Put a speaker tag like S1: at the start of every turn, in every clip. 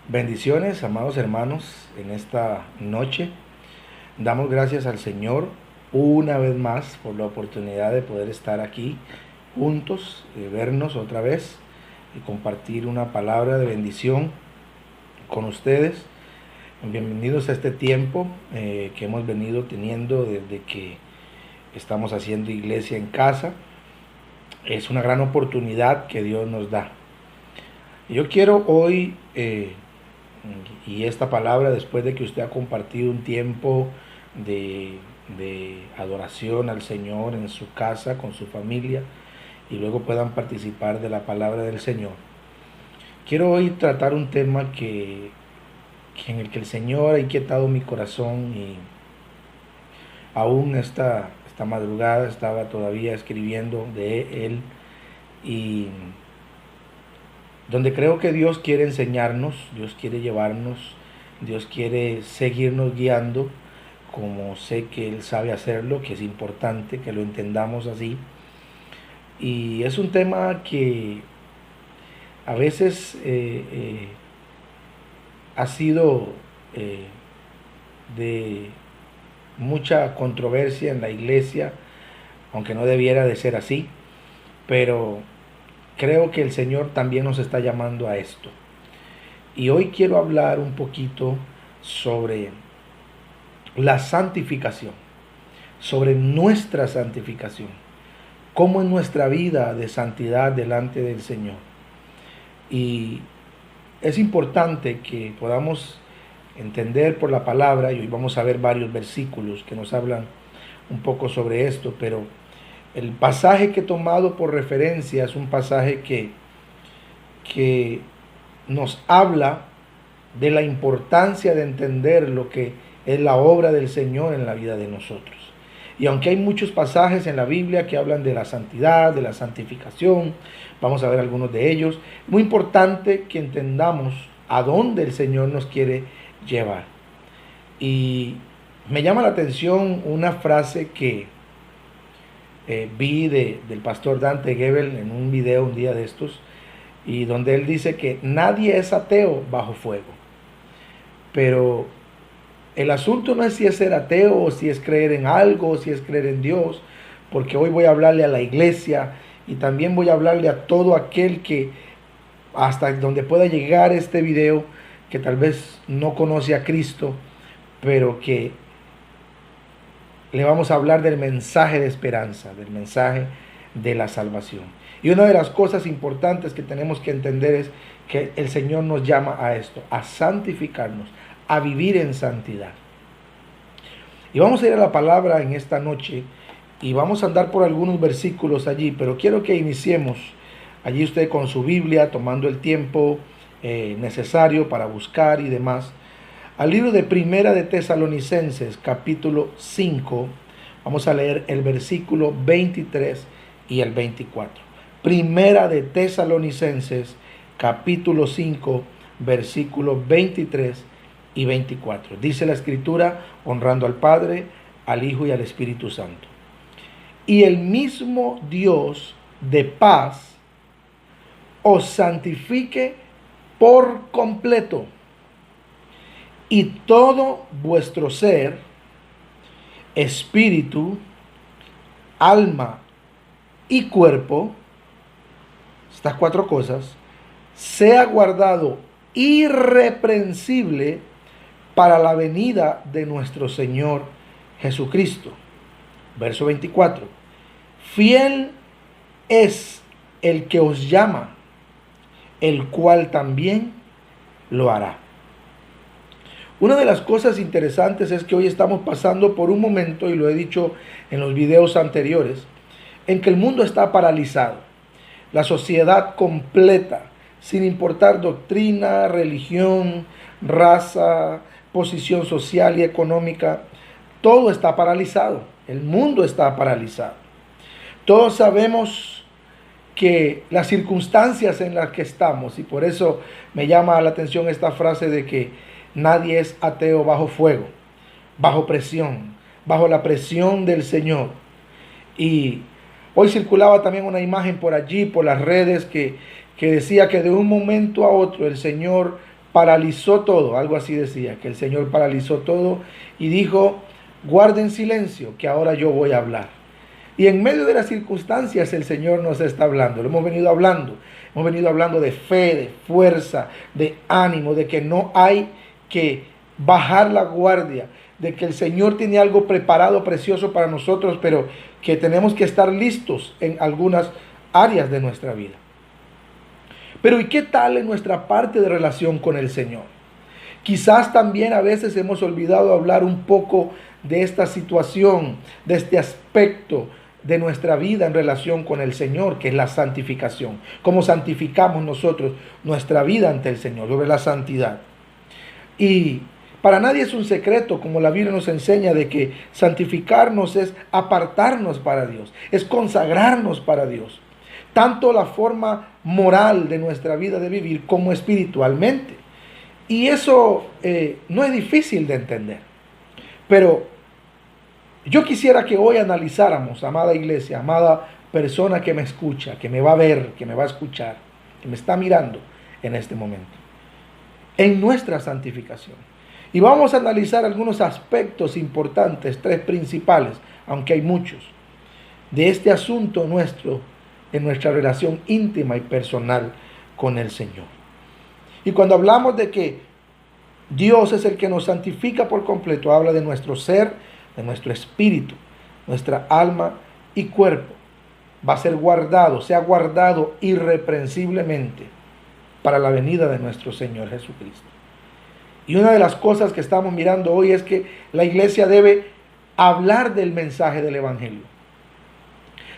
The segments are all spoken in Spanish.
S1: Bendiciones, amados hermanos, en esta noche. Damos gracias al Señor una vez más por la oportunidad de poder estar aquí juntos, de vernos otra vez y compartir una palabra de bendición con ustedes. Bienvenidos a este tiempo que hemos venido teniendo desde que estamos haciendo iglesia en casa. Es una gran oportunidad que Dios nos da. Yo quiero hoy y esta palabra, después de que usted ha compartido un tiempo de adoración al Señor en su casa, con su familia, y luego puedan participar de la palabra del Señor. Quiero hoy tratar un tema en el que el Señor ha inquietado mi corazón, y aún esta madrugada estaba todavía escribiendo de él, y donde creo que Dios quiere enseñarnos, Dios quiere llevarnos, Dios quiere seguirnos guiando, como sé que Él sabe hacerlo, que es importante que lo entendamos así. Y es un tema que a veces ha sido de mucha controversia en la iglesia, aunque no debiera de ser así, pero creo que el Señor también nos está llamando a esto. Y hoy quiero hablar un poquito sobre la santificación, sobre nuestra santificación, cómo es nuestra vida de santidad delante del Señor. Y es importante que podamos entender por la palabra, y hoy vamos a ver varios versículos que nos hablan un poco sobre esto, pero el pasaje que he tomado por referencia es un pasaje que nos habla de la importancia de entender lo que es la obra del Señor en la vida de nosotros. Y aunque hay muchos pasajes en la Biblia que hablan de la santidad, de la santificación, vamos a ver algunos de ellos, muy importante que entendamos a dónde el Señor nos quiere llevar. Y me llama la atención una frase que vi del pastor Dante Gebel en un video un día de estos, y donde él dice que nadie es ateo bajo fuego. Pero el asunto no es si es ser ateo, o si es creer en algo, o si es creer en Dios, porque hoy voy a hablarle a la iglesia, y también voy a hablarle a todo aquel que, hasta donde pueda llegar este video, que tal vez no conoce a Cristo, pero que le vamos a hablar del mensaje de esperanza, del mensaje de la salvación. Y una de las cosas importantes que tenemos que entender es que el Señor nos llama a esto, a santificarnos, a vivir en santidad. Y vamos a ir a la palabra en esta noche, y vamos a andar por algunos versículos allí, pero quiero que iniciemos allí usted con su Biblia, tomando el tiempo necesario para buscar y demás. Al libro de Primera de Tesalonicenses, capítulo 5, vamos a leer el versículo 23 y el 24. Primera de Tesalonicenses, capítulo 5, versículo 23 y 24. Dice la Escritura, honrando al Padre, al Hijo y al Espíritu Santo. Y el mismo Dios de paz os santifique por completo, y todo vuestro ser, espíritu, alma y cuerpo, estas cuatro cosas, sea guardado irreprensible para la venida de nuestro Señor Jesucristo. Verso 24. Fiel es el que os llama, el cual también lo hará. Una de las cosas interesantes es que hoy estamos pasando por un momento, y lo he dicho en los videos anteriores, en que el mundo está paralizado. La sociedad completa, sin importar doctrina, religión, raza, posición social y económica, todo está paralizado. El mundo está paralizado. Todos sabemos que las circunstancias en las que estamos, y por eso me llama la atención esta frase de que nadie es ateo bajo fuego, bajo presión, bajo la presión del Señor. Y hoy circulaba también una imagen por allí, por las redes, que decía que de un momento a otro el Señor paralizó todo, algo así decía, que el Señor paralizó todo y dijo, guarden silencio, que ahora yo voy a hablar. Y en medio de las circunstancias el Señor nos está hablando, lo hemos venido hablando de fe, de fuerza, de ánimo, de que no hay que bajar la guardia, de que el Señor tiene algo preparado, precioso para nosotros, pero que tenemos que estar listos en algunas áreas de nuestra vida. Pero ¿y qué tal en nuestra parte de relación con el Señor? Quizás también a veces hemos olvidado hablar un poco de esta situación, de este aspecto de nuestra vida en relación con el Señor, que es la santificación. ¿Cómo santificamos nosotros nuestra vida ante el Señor? Sobre la santidad. Y para nadie es un secreto, como la Biblia nos enseña, de que santificarnos es apartarnos para Dios, es consagrarnos para Dios. Tanto la forma moral de nuestra vida de vivir como espiritualmente. Y eso no es difícil de entender. Pero yo quisiera que hoy analizáramos, amada iglesia, amada persona que me escucha, que me va a ver, que me va a escuchar, que me está mirando en este momento, en nuestra santificación. Y vamos a analizar algunos aspectos importantes, 3 principales, aunque hay muchos, de este asunto nuestro, en nuestra relación íntima y personal con el Señor. Y cuando hablamos de que Dios es el que nos santifica por completo, habla de nuestro ser, de nuestro espíritu, nuestra alma y cuerpo. Va a ser guardado, sea guardado irreprensiblemente para la venida de nuestro Señor Jesucristo. Y una de las cosas que estamos mirando hoy es que la iglesia debe hablar del mensaje del Evangelio.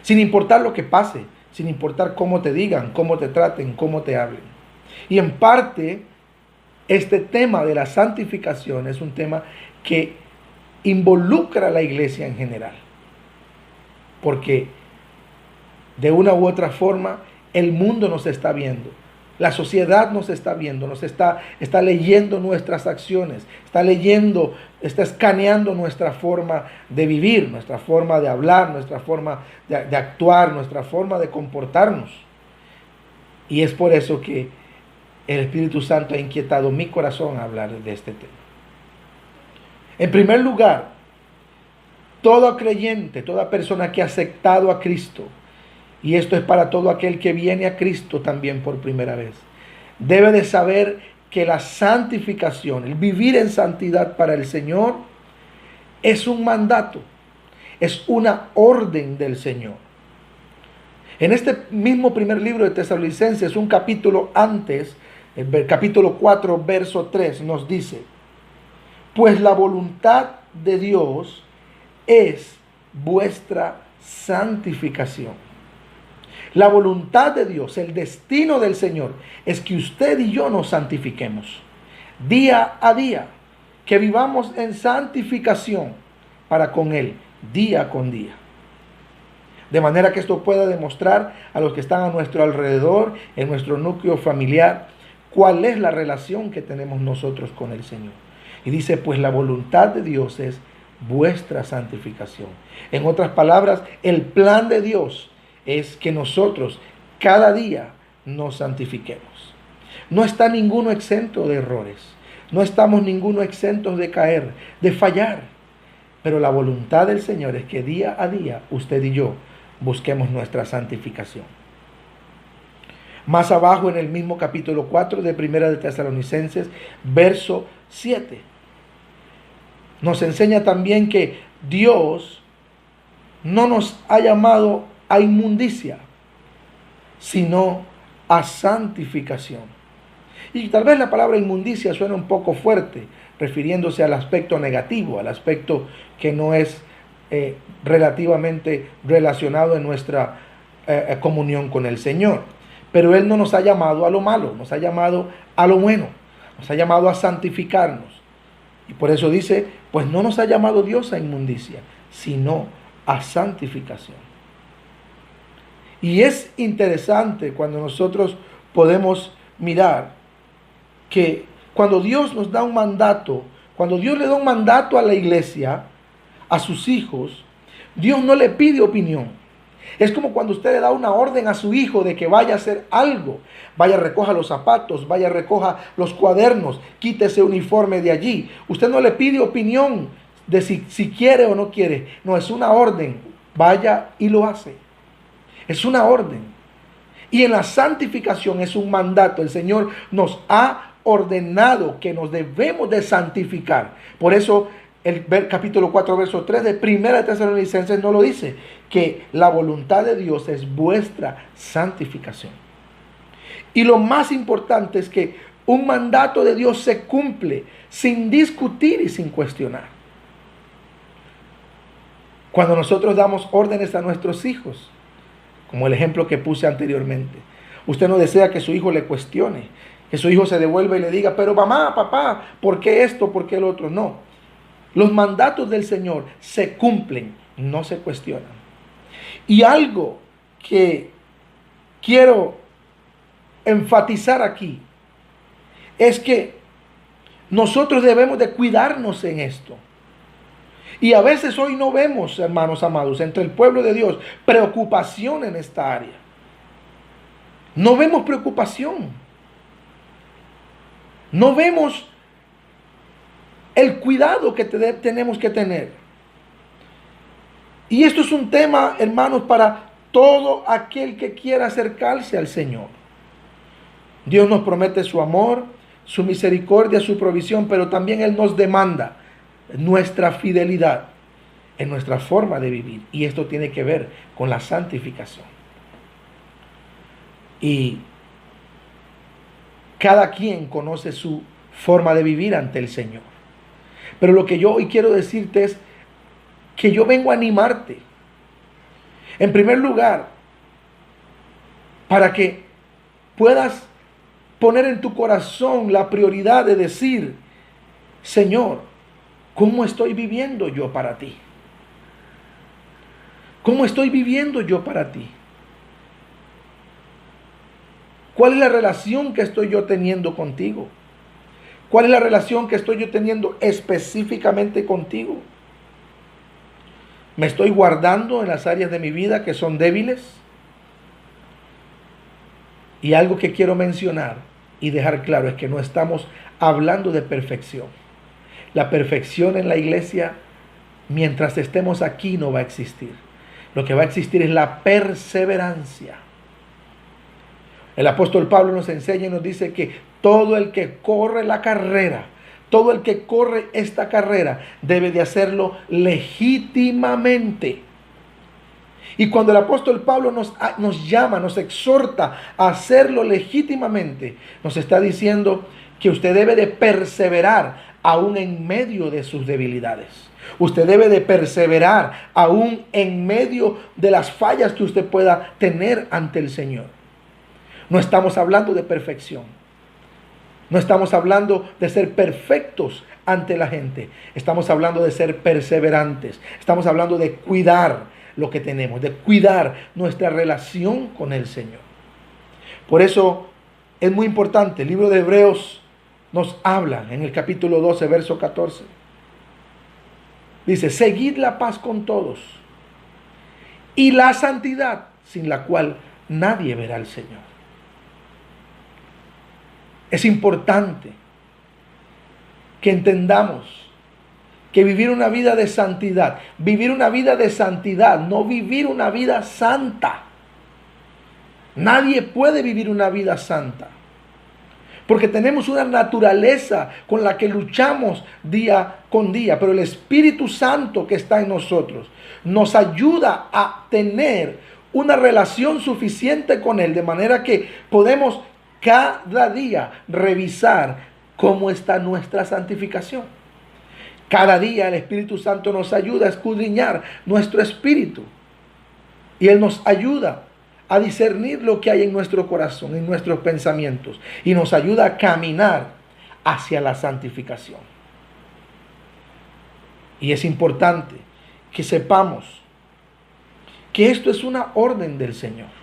S1: Sin importar lo que pase, sin importar cómo te digan, cómo te traten, cómo te hablen. Y en parte, este tema de la santificación es un tema que involucra a la iglesia en general. Porque de una u otra forma, el mundo nos está viendo. La sociedad nos está viendo, está leyendo nuestras acciones, está escaneando nuestra forma de vivir, nuestra forma de hablar, nuestra forma de actuar, nuestra forma de comportarnos. Y es por eso que el Espíritu Santo ha inquietado mi corazón a hablar de este tema. En primer lugar, todo creyente, toda persona que ha aceptado a Cristo, y esto es para todo aquel que viene a Cristo también por primera vez, debe de saber que la santificación, el vivir en santidad para el Señor, es un mandato, es una orden del Señor. En este mismo primer libro de Tesalonicenses, un capítulo antes, el capítulo 4, verso 3, nos dice: pues la voluntad de Dios es vuestra santificación. La voluntad de Dios, el destino del Señor, es que usted y yo nos santifiquemos día a día, que vivamos en santificación para con Él, día con día. De manera que esto pueda demostrar a los que están a nuestro alrededor, en nuestro núcleo familiar, cuál es la relación que tenemos nosotros con el Señor. Y dice, pues la voluntad de Dios es vuestra santificación. En otras palabras, el plan de Dios es que nosotros cada día nos santifiquemos. No está ninguno exento de errores. No estamos ninguno exentos de caer, de fallar. Pero la voluntad del Señor es que día a día usted y yo busquemos nuestra santificación. Más abajo en el mismo capítulo 4 de Primera de Tesalonicenses, verso 7, nos enseña también que Dios no nos ha llamado a inmundicia, sino a santificación. Y tal vez la palabra inmundicia suena un poco fuerte, refiriéndose al aspecto negativo, al aspecto que no es relativamente relacionado en nuestra comunión con el Señor. Pero Él no nos ha llamado a lo malo, nos ha llamado a lo bueno, nos ha llamado a santificarnos. Y por eso dice, pues no nos ha llamado Dios a inmundicia, sino a santificación. Y es interesante cuando nosotros podemos mirar que cuando Dios nos da un mandato, cuando Dios le da un mandato a la iglesia, a sus hijos, Dios no le pide opinión. Es como cuando usted le da una orden a su hijo de que vaya a hacer algo. Vaya, recoja los zapatos, vaya, recoja los cuadernos, quite ese uniforme de allí. Usted no le pide opinión de si quiere o no quiere. No, es una orden. Vaya y lo hace. Es una orden. Y en la santificación es un mandato. El Señor nos ha ordenado que nos debemos de santificar. Por eso el capítulo 4, verso 3 de Primera de Tesalonicenses nos lo dice, que la voluntad de Dios es vuestra santificación. Y lo más importante es que un mandato de Dios se cumple sin discutir y sin cuestionar. Cuando nosotros damos órdenes a nuestros hijos, como el ejemplo que puse anteriormente, usted no desea que su hijo le cuestione, que su hijo se devuelva y le diga, pero mamá, papá, ¿por qué esto? ¿Por qué el otro? No. Los mandatos del Señor se cumplen, no se cuestionan. Y algo que quiero enfatizar aquí es que nosotros debemos de cuidarnos en esto. Y a veces hoy no vemos, hermanos amados, entre el pueblo de Dios, preocupación en esta área. No vemos preocupación. No vemos el cuidado que tenemos que tener. Y esto es un tema, hermanos, para todo aquel que quiera acercarse al Señor. Dios nos promete su amor, su misericordia, su provisión, pero también Él nos demanda nuestra fidelidad en nuestra forma de vivir. Y esto tiene que ver con la santificación. Y cada quien conoce su forma de vivir ante el Señor. Pero lo que yo hoy quiero decirte es que yo vengo a animarte. En primer lugar, para que puedas poner en tu corazón la prioridad de decir, Señor, ¿cómo estoy viviendo yo para ti? ¿Cómo estoy viviendo yo para ti? ¿Cuál es la relación que estoy yo teniendo contigo? ¿Cuál es la relación que estoy yo teniendo específicamente contigo? ¿Me estoy guardando en las áreas de mi vida que son débiles? Y algo que quiero mencionar y dejar claro es que no estamos hablando de perfección. La perfección en la iglesia, mientras estemos aquí, no va a existir. Lo que va a existir es la perseverancia. El apóstol Pablo nos enseña y nos dice que todo el que corre la carrera, todo el que corre esta carrera, debe de hacerlo legítimamente. Y cuando el apóstol Pablo nos llama, nos exhorta a hacerlo legítimamente, nos está diciendo que usted debe de perseverar aún en medio de sus debilidades. Usted debe de perseverar aún en medio de las fallas que usted pueda tener ante el Señor. No estamos hablando de perfección. No estamos hablando de ser perfectos ante la gente. Estamos hablando de ser perseverantes. Estamos hablando de cuidar lo que tenemos, de cuidar nuestra relación con el Señor. Por eso es muy importante. El libro de Hebreos nos habla en el capítulo 12, verso 14. Dice, seguid la paz con todos y la santidad, sin la cual nadie verá al Señor. Es importante que entendamos que vivir una vida de santidad, no vivir una vida santa. Nadie puede vivir una vida santa, porque tenemos una naturaleza con la que luchamos día con día, pero el Espíritu Santo que está en nosotros nos ayuda a tener una relación suficiente con Él, de manera que podemos cada día revisar cómo está nuestra santificación. Cada día el Espíritu Santo nos ayuda a escudriñar nuestro espíritu. Y Él nos ayuda a discernir lo que hay en nuestro corazón, en nuestros pensamientos. Y nos ayuda a caminar hacia la santificación. Y es importante que sepamos que esto es una orden del Señor.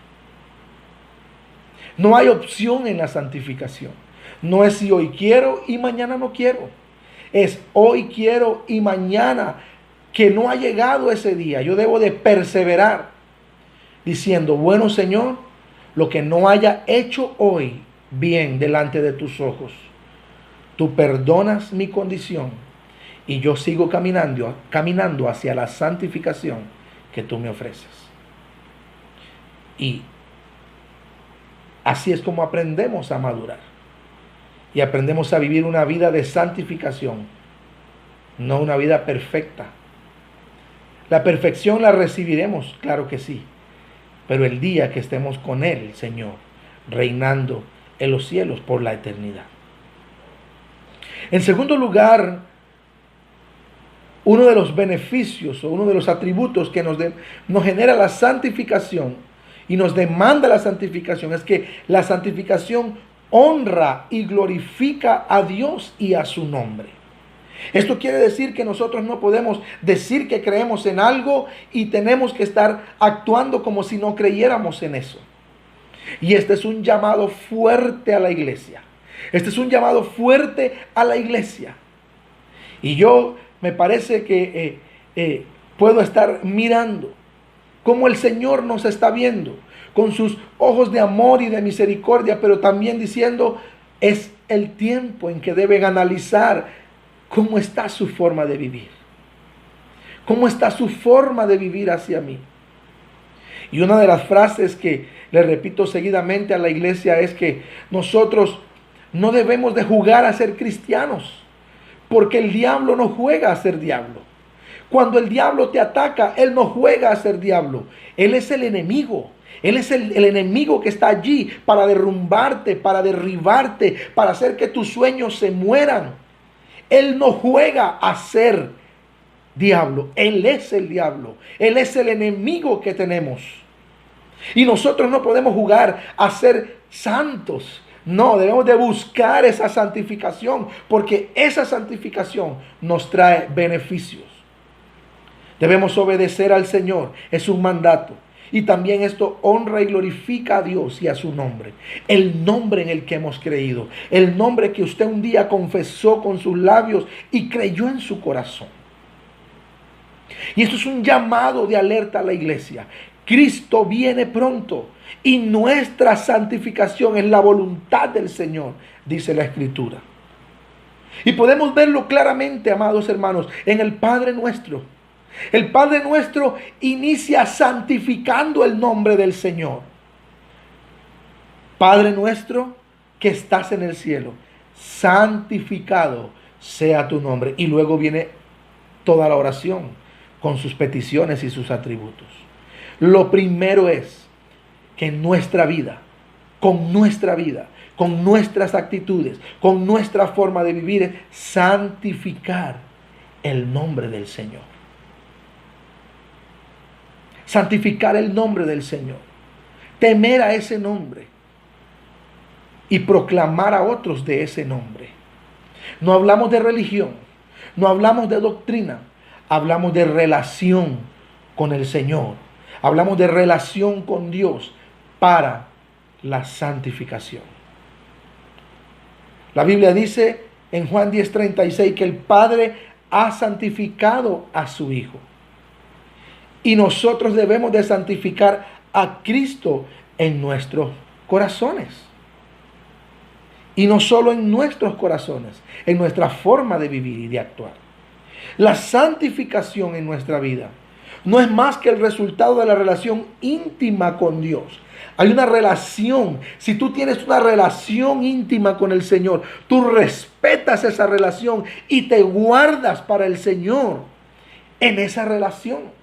S1: No hay opción en la santificación. No es si hoy quiero y mañana no quiero. Es hoy quiero y mañana que no ha llegado ese día. Yo debo de perseverar. diciendo: bueno, Señor, lo que no haya hecho hoy bien delante de tus ojos, tú perdonas mi condición y yo sigo caminando hacia la santificación que tú me ofreces. Y así es como aprendemos a madurar y aprendemos a vivir una vida de santificación, no una vida perfecta. La perfección la recibiremos, claro que sí, pero el día que estemos con Él, Señor, reinando en los cielos por la eternidad. En segundo lugar, uno de los beneficios o uno de los atributos que nos genera la santificación y nos demanda la santificación es que la santificación honra y glorifica a Dios y a su nombre. Esto quiere decir que nosotros no podemos decir que creemos en algo y tenemos que estar actuando como si no creyéramos en eso. Y este es un llamado fuerte a la iglesia. Este es un llamado fuerte a la iglesia. Y yo me parece que puedo estar mirando cómo el Señor nos está viendo con sus ojos de amor y de misericordia, pero también diciendo: es el tiempo en que deben analizar cómo está su forma de vivir. ¿Cómo está su forma de vivir hacia mí? Y una de las frases que le repito seguidamente a la iglesia es que nosotros no debemos de jugar a ser cristianos, porque el diablo no juega a ser diablo. Cuando el diablo te ataca, él no juega a ser diablo. Él es el enemigo. Él es el enemigo que está allí para derrumbarte, para derribarte, para hacer que tus sueños se mueran. Él no juega a ser diablo. Él es el diablo. Él es el enemigo que tenemos. Y nosotros no podemos jugar a ser santos. No, debemos de buscar esa santificación, porque esa santificación nos trae beneficios. Debemos obedecer al Señor. Es un mandato. Y también esto honra y glorifica a Dios y a su nombre. El nombre en el que hemos creído. El nombre que usted un día confesó con sus labios y creyó en su corazón. Y esto es un llamado de alerta a la iglesia. Cristo viene pronto y nuestra santificación es la voluntad del Señor, dice la Escritura. Y podemos verlo claramente, amados hermanos, en el Padre Nuestro. El Padre Nuestro inicia santificando el nombre del Señor. Padre nuestro que estás en el cielo, santificado sea tu nombre. Y luego viene toda la oración con sus peticiones y sus atributos. Lo primero es que en nuestra vida, con nuestras actitudes, con nuestra forma de vivir, es santificar el nombre del Señor. Santificar el nombre del Señor. Temer a ese nombre. Y proclamar a otros de ese nombre. No hablamos de religión. No hablamos de doctrina. Hablamos de relación con el Señor. Hablamos de relación con Dios para la santificación. La Biblia dice en Juan 10:36 que el Padre ha santificado a su Hijo. Y nosotros debemos de santificar a Cristo en nuestros corazones. Y no solo en nuestros corazones, en nuestra forma de vivir y de actuar. La santificación en nuestra vida no es más que el resultado de la relación íntima con Dios. Hay una relación. Si tú tienes una relación íntima con el Señor, tú respetas esa relación y te guardas para el Señor en esa relación.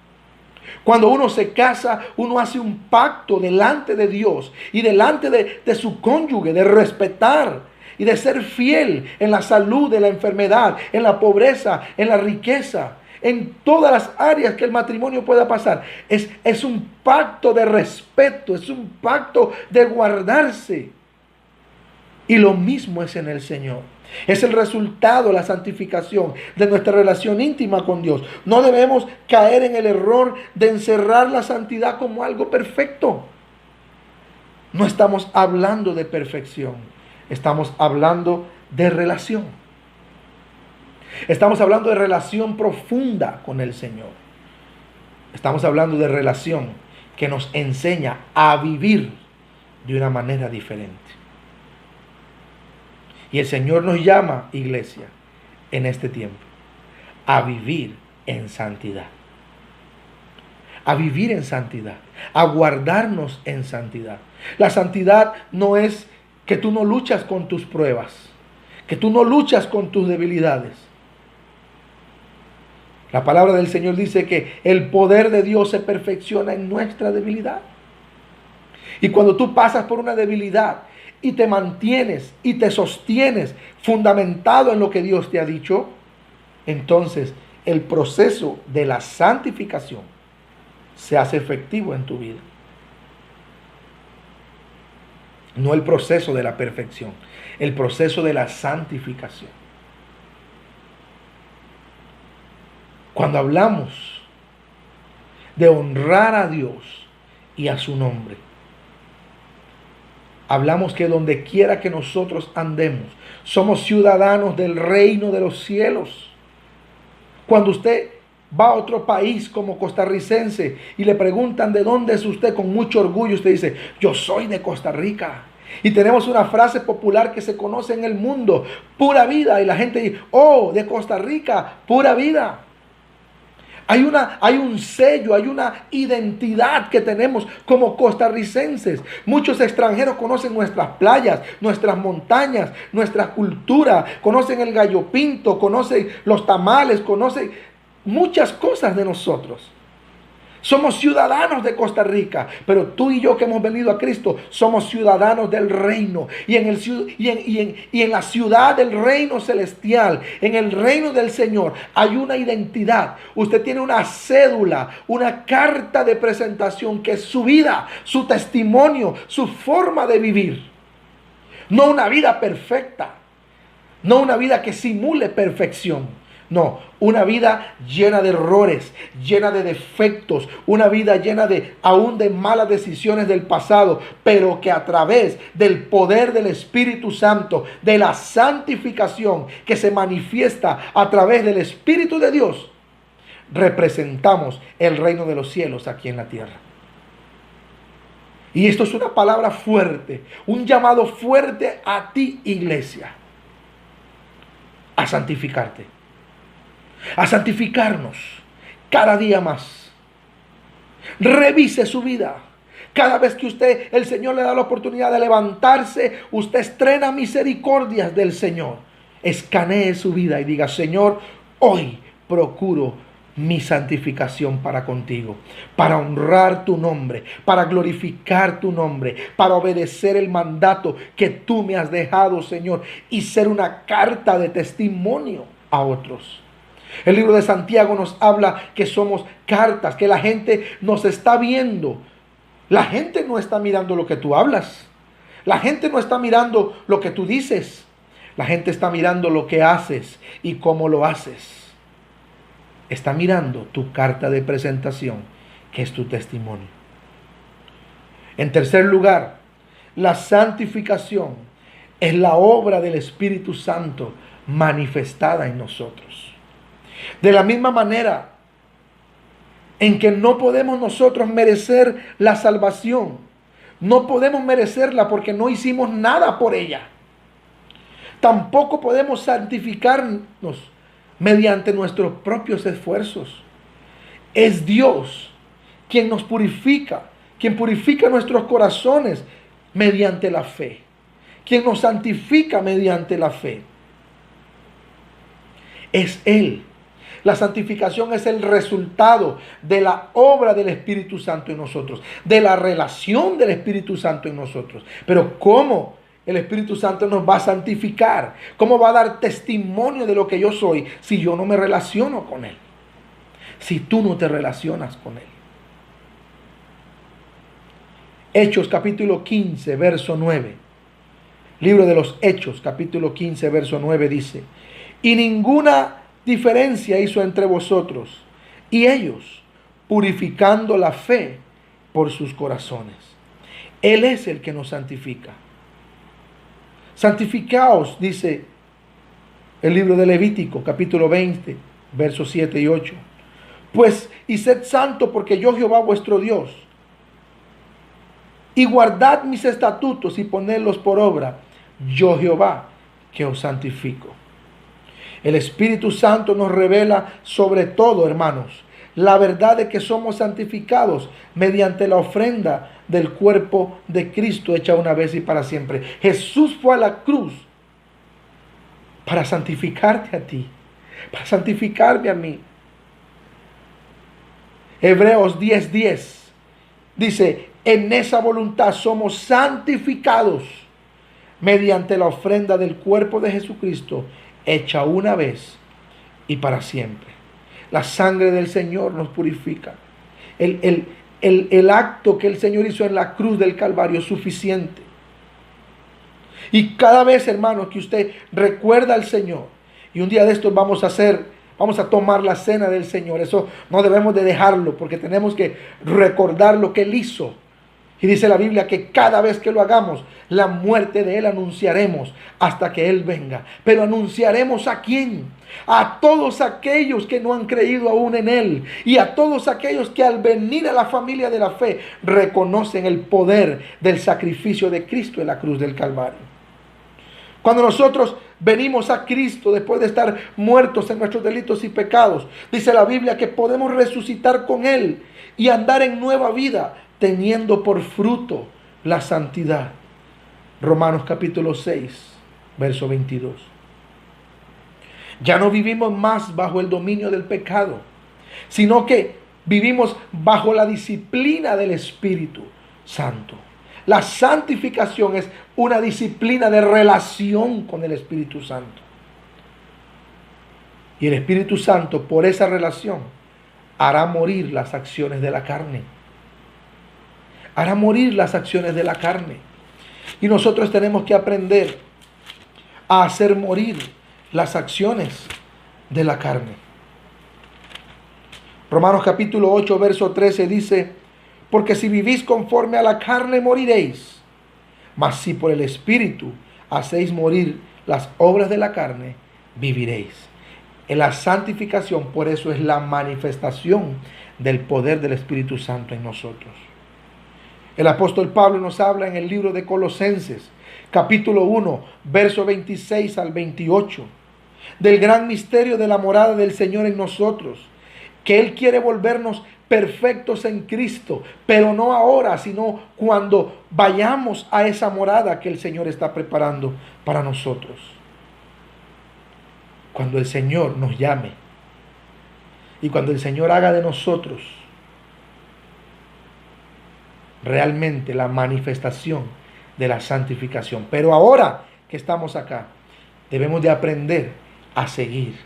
S1: Cuando uno se casa, uno hace un pacto delante de Dios y delante de su cónyuge, de respetar y de ser fiel en la salud, en la enfermedad, en la pobreza, en la riqueza, en todas las áreas que el matrimonio pueda pasar. Es un pacto de respeto, es un pacto de guardarse. Y lo mismo es en el Señor. Es el resultado, la santificación de nuestra relación íntima con Dios. No debemos caer en el error de encerrar la santidad como algo perfecto. No estamos hablando de perfección. Estamos hablando de relación. Estamos hablando de relación profunda con el Señor. Estamos hablando de relación que nos enseña a vivir de una manera diferente. Y el Señor nos llama, iglesia, en este tiempo, a vivir en santidad. A vivir en santidad, a guardarnos en santidad. La santidad no es que tú no luchas con tus pruebas, que tú no luchas con tus debilidades. La palabra del Señor dice que el poder de Dios se perfecciona en nuestra debilidad. Y cuando tú pasas por una debilidad y te mantienes y te sostienes fundamentado en lo que Dios te ha dicho, entonces el proceso de la santificación se hace efectivo en tu vida. No el proceso de la perfección, el proceso de la santificación. Cuando hablamos de honrar a Dios y a su nombre, hablamos que donde quiera que nosotros andemos, somos ciudadanos del reino de los cielos. Cuando usted va a otro país como costarricense y le preguntan de dónde es usted, con mucho orgullo usted dice: yo soy de Costa Rica. Y tenemos una frase popular que se conoce en el mundo: pura vida. Y la gente dice: oh, de Costa Rica, pura vida. Hay un sello, hay una identidad que tenemos como costarricenses. Muchos extranjeros conocen nuestras playas, nuestras montañas, nuestra cultura, conocen el gallo pinto, conocen los tamales, conocen muchas cosas de nosotros. Somos ciudadanos de Costa Rica, pero tú y yo que hemos venido a Cristo somos ciudadanos del reino. Y en la ciudad del reino celestial, en el reino del Señor, hay una identidad. Usted tiene una cédula, una carta de presentación que es su vida, su testimonio, su forma de vivir. No una vida perfecta, no una vida que simule perfección. No, una vida llena de errores, llena de defectos, una vida llena aún de malas decisiones del pasado, pero que a través del poder del Espíritu Santo, de la santificación que se manifiesta a través del Espíritu de Dios, representamos el reino de los cielos aquí en la tierra. Y esto es una palabra fuerte, un llamado fuerte a ti, iglesia, a santificarte. A santificarnos cada día más. Revise su vida. Cada vez que el Señor le da la oportunidad de levantarse, usted estrena misericordias del Señor. Escanee su vida y diga: Señor, hoy procuro mi santificación para contigo, para honrar tu nombre, para glorificar tu nombre, para obedecer el mandato que tú me has dejado, Señor, y ser una carta de testimonio a otros. El libro de Santiago nos habla que somos cartas, que la gente nos está viendo. La gente no está mirando lo que tú hablas. La gente no está mirando lo que tú dices. La gente está mirando lo que haces y cómo lo haces. Está mirando tu carta de presentación, que es tu testimonio. En tercer lugar, la santificación es la obra del Espíritu Santo manifestada en nosotros. De la misma manera en que no podemos nosotros merecer la salvación, no podemos merecerla porque no hicimos nada por ella. Tampoco podemos santificarnos mediante nuestros propios esfuerzos. Es Dios quien nos purifica, quien purifica nuestros corazones mediante la fe, quien nos santifica mediante la fe. Es Él. La santificación es el resultado de la obra del Espíritu Santo en nosotros, de la relación del Espíritu Santo en nosotros. Pero ¿cómo el Espíritu Santo nos va a santificar? ¿Cómo va a dar testimonio de lo que yo soy si yo no me relaciono con Él? Si tú no te relacionas con Él. Hechos capítulo 15, verso 9. Libro de los Hechos capítulo 15, verso 9 dice: y ninguna diferencia hizo entre vosotros y ellos, purificando la fe por sus corazones. Él es el que nos santifica. Santificaos, dice el libro de Levítico, capítulo 20, versos 7 y 8. Pues, y sed santo, porque yo, Jehová vuestro Dios, y guardad mis estatutos y ponedlos por obra, yo Jehová, que os santifico. El Espíritu Santo nos revela sobre todo, hermanos, la verdad de que somos santificados mediante la ofrenda del cuerpo de Cristo hecha una vez y para siempre. Jesús fue a la cruz para santificarte a ti, para santificarme a mí. Hebreos 10:10 dice, en esa voluntad somos santificados mediante la ofrenda del cuerpo de Jesucristo hecha una vez y para siempre. La sangre del Señor nos purifica. El acto que el Señor hizo en la cruz del Calvario es suficiente. Y cada vez, hermano, que usted recuerda al Señor, y un día de estos vamos a tomar la cena del Señor. Eso no debemos de dejarlo, porque tenemos que recordar lo que Él hizo. Y dice la Biblia que cada vez que lo hagamos, la muerte de Él anunciaremos hasta que Él venga. Pero anunciaremos ¿a quién? A todos aquellos que no han creído aún en Él. Y a todos aquellos que al venir a la familia de la fe reconocen el poder del sacrificio de Cristo en la cruz del Calvario. Cuando nosotros venimos a Cristo después de estar muertos en nuestros delitos y pecados, dice la Biblia que podemos resucitar con Él y andar en nueva vida, teniendo por fruto la santidad. Romanos capítulo 6, verso 22. Ya no vivimos más bajo el dominio del pecado, sino que vivimos bajo la disciplina del Espíritu Santo. La santificación es una disciplina de relación con el Espíritu Santo. Y el Espíritu Santo, por esa relación, hará morir las acciones de la carne. Hará morir las acciones de la carne. Y nosotros tenemos que aprender a hacer morir las acciones de la carne. Romanos capítulo 8, verso 13 dice, porque si vivís conforme a la carne moriréis, mas si por el Espíritu hacéis morir las obras de la carne, viviréis. En la santificación, por eso es la manifestación del poder del Espíritu Santo en nosotros. El apóstol Pablo nos habla en el libro de Colosenses, capítulo 1, verso 26 al 28, del gran misterio de la morada del Señor en nosotros, que Él quiere volvernos perfectos en Cristo, pero no ahora, sino cuando vayamos a esa morada que el Señor está preparando para nosotros. Cuando el Señor nos llame y cuando el Señor haga de nosotros realmente la manifestación de la santificación. Pero ahora que estamos acá, debemos de aprender a seguir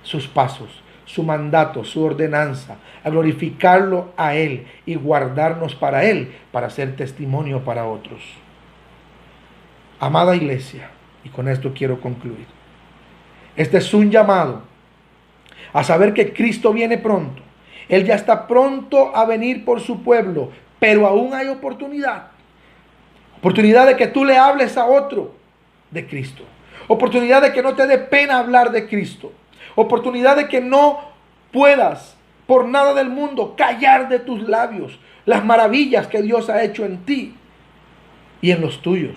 S1: sus pasos, su mandato, su ordenanza, a glorificarlo a Él y guardarnos para Él, para ser testimonio para otros. Amada iglesia, y con esto quiero concluir. Este es un llamado a saber que Cristo viene pronto. Él ya está pronto a venir por su pueblo, pero aún hay oportunidad. Oportunidad de que tú le hables a otro de Cristo. Oportunidad de que no te dé pena hablar de Cristo. Oportunidad de que no puedas por nada del mundo callar de tus labios las maravillas que Dios ha hecho en ti y en los tuyos.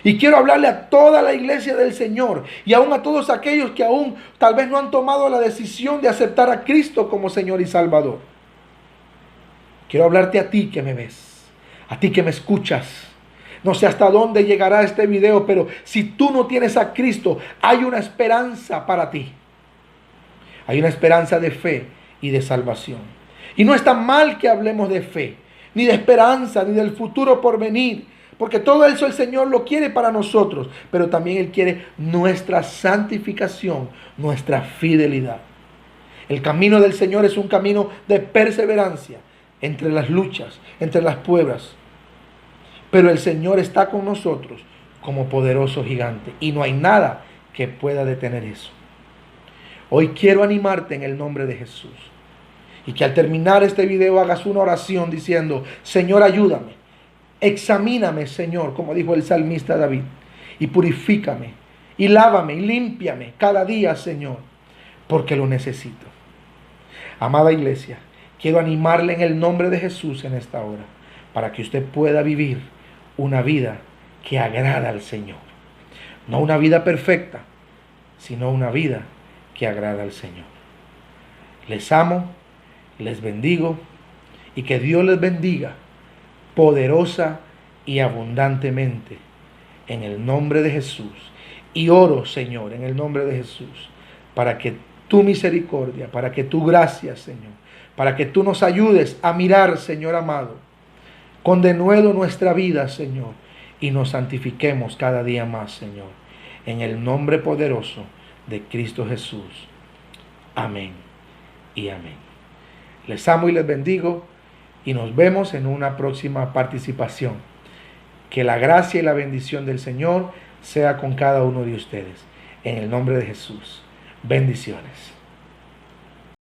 S1: Y quiero hablarle a toda la iglesia del Señor y aún a todos aquellos que aún tal vez no han tomado la decisión de aceptar a Cristo como Señor y Salvador. Quiero hablarte a ti que me ves, a ti que me escuchas. No sé hasta dónde llegará este video, pero si tú no tienes a Cristo, hay una esperanza para ti. Hay una esperanza de fe y de salvación. Y no está mal que hablemos de fe, ni de esperanza, ni del futuro por venir, porque todo eso el Señor lo quiere para nosotros, pero también Él quiere nuestra santificación, nuestra fidelidad. El camino del Señor es un camino de perseverancia entre las luchas, entre las pruebas. Pero el Señor está con nosotros como poderoso gigante y no hay nada que pueda detener eso. Hoy quiero animarte en el nombre de Jesús y que al terminar este video hagas una oración diciendo: Señor, ayúdame, examíname, Señor, como dijo el salmista David, y purifícame y lávame y límpiame cada día, Señor, porque lo necesito. Amada iglesia, quiero animarle en el nombre de Jesús en esta hora. para que usted pueda vivir una vida que agrada al Señor. No una vida perfecta, sino una vida que agrada al Señor. Les amo, les bendigo y que Dios les bendiga poderosa y abundantemente en el nombre de Jesús. Y oro, Señor, en el nombre de Jesús, para que tu misericordia, para que tu gracia, Señor, para que tú nos ayudes a mirar, Señor amado, con denuedo nuestra vida, Señor, y nos santifiquemos cada día más, Señor, en el nombre poderoso de Cristo Jesús. Amén y amén. Les amo y les bendigo y nos vemos en una próxima participación. Que la gracia y la bendición del Señor sea con cada uno de ustedes. En el nombre de Jesús. Bendiciones.